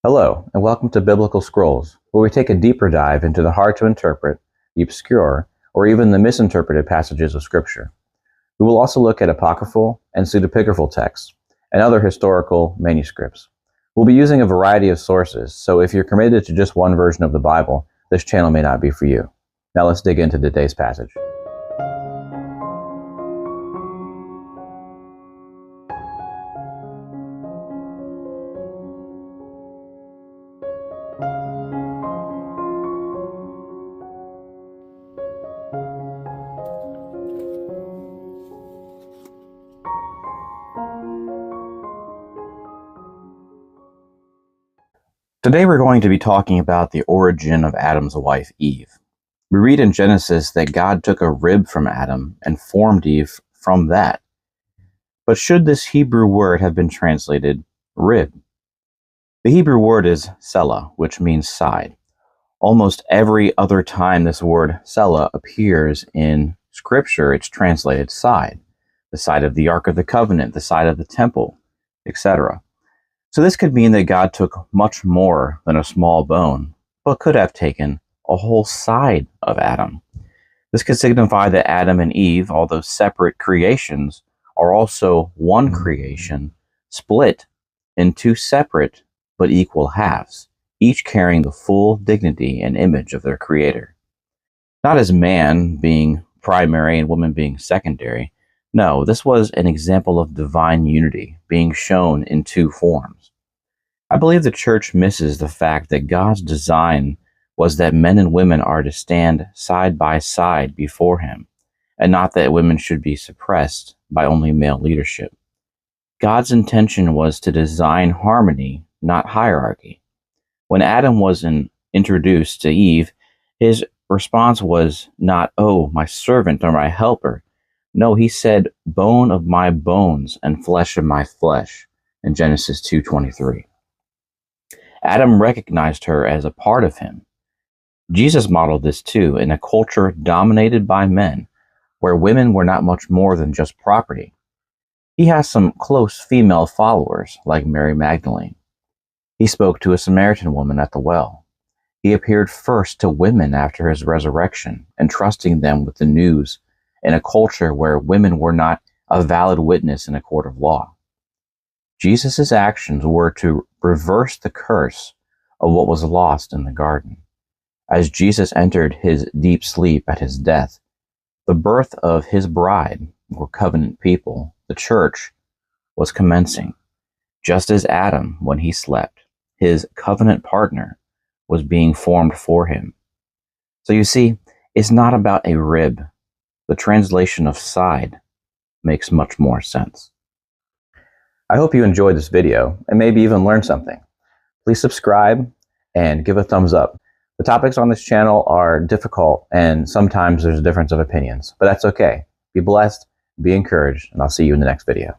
Hello, and welcome to Biblical Scrolls, where we take a deeper dive into the hard to interpret, the obscure, or even the misinterpreted passages of Scripture. We will also look at apocryphal and pseudepigraphal texts and other historical manuscripts. We'll be using a variety of sources, so if you're committed to just one version of the Bible, this channel may not be for you. Now let's dig into today's passage. Today we're going to be talking about the origin of Adam's wife, Eve. We read in Genesis that God took a rib from Adam and formed Eve from that. But should this Hebrew word have been translated rib? The Hebrew word is selah, which means side. Almost every other time this word selah appears in Scripture, it's translated side. The side of the Ark of the Covenant, the side of the temple, etc. So this could mean that God took much more than a small bone, but could have taken a whole side of Adam. This could signify that Adam and Eve, although separate creations, are also one creation, split in two separate but equal halves, each carrying the full dignity and image of their Creator. Not as man being primary and woman being secondary. No, this was an example of divine unity being shown in two forms. I believe the church misses the fact that God's design was that men and women are to stand side by side before Him, and not that women should be suppressed by only male leadership. God's intention was to design harmony, not hierarchy. When Adam was introduced to Eve, his response was not, "Oh, my servant or my helper." No, he said, "Bone of my bones and flesh of my flesh," in Genesis 2:23. Adam recognized her as a part of him. Jesus modeled this too in a culture dominated by men, where women were not much more than just property. He has some close female followers, like Mary Magdalene. He spoke to a Samaritan woman at the well. He appeared first to women after his resurrection, entrusting them with the news in a culture where women were not a valid witness in a court of law. Jesus' actions were to reverse the curse of what was lost in the garden. As Jesus entered his deep sleep at his death, the birth of his bride, or covenant people, the church, was commencing. Just as Adam, when he slept, his covenant partner, was being formed for him. So you see, it's not about a rib. The translation of side makes much more sense. I hope you enjoyed this video and maybe even learned something. Please subscribe and give a thumbs up. The topics on this channel are difficult and sometimes there's a difference of opinions, but that's okay. Be blessed, be encouraged, and I'll see you in the next video.